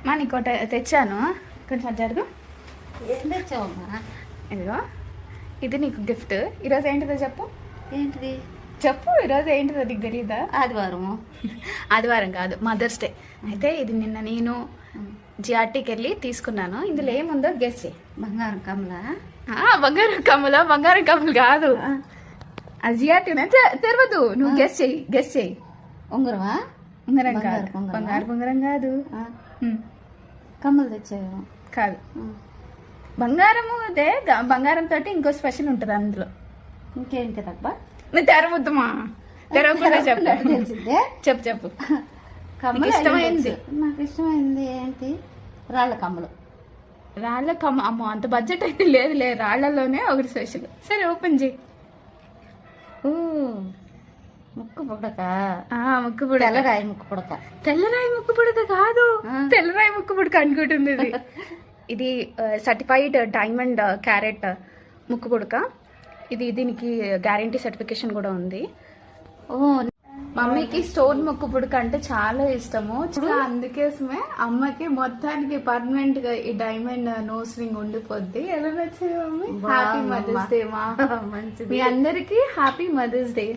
మా నీకు తెచ్చాను, కొంచెం జరుగు. ఏం తెచ్చావమ్మా? ఇదిగో, ఇది నీకు గిఫ్ట్. ఈరోజు ఏంటిదో చెప్పు. ఏంటిది చెప్పు, ఈరోజు ఏంటిదో నీకు తెలియదా? ఆదివారము. ఆదివారం కాదు, మదర్స్ డే. అయితే ఇది నిన్న నేను జిఆర్టీకి వెళ్ళి తీసుకున్నాను. ఇందులో ఏముందో గెస్ చేయి. బంగారం కమలా? బంగారం కమ్మలా? బంగారం కమ్మలు కాదు, అది జిఆర్టీనే. తెరవదు, నువ్వు గెస్ చేయి. ఉంగరమా? ఉంగరం కాదు, బంగారు ఉంగరం కాదు. కమ్మలు తెచ్చావు? కాదు, బంగారము. అదే బంగారం తోటి ఇంకో స్పెషల్ ఉంటుంది అందులో. ఇంకేంటి తప్ప? నువ్వు తెరవద్దుమా, తెరవకుండా చెప్పు. తెలిసిందే, చెప్పు. కమ్మలు ఇష్టమైంది. నాకు ఇష్టమైంది ఏంటి? రాళ్ళ కమ్మలు. రాళ్ళ కమ్మ? అమ్మో, అంత బడ్జెట్ అయితే లేదు. రాళ్లలోనే ఒకటి స్పెషల్. సరే, ఓపెన్ చేయి. ముక్కు పుడక. ముక్కు పుడక. తెల్లరాయి ముక్కు పుడక. తెల్లరాయి ముక్కు పుడక కాదు, తెల్లరాయి ముక్కు పుడక అనుకుంటుంది ఇది. ఇది సర్టిఫైడ్ డైమండ్ క్యారెట్ ముక్కు పుడక. దీనికి గ్యారంటీ సర్టిఫికేషన్ కూడా ఉంది. మమ్మీకి స్టోన్ ముక్కు పుడక అంటే చాలా ఇష్టము. అందుకోసమే అమ్మకి మొత్తానికి పర్మనెంట్ గా ఈ డైమండ్ నోస్ రింగ్ ఉండిపోద్ది. ఎలా నచ్చింది మమ్మీ? హ్యాపీ మదర్స్ డే మా. మీ అందరికి హ్యాపీ మదర్స్ డే.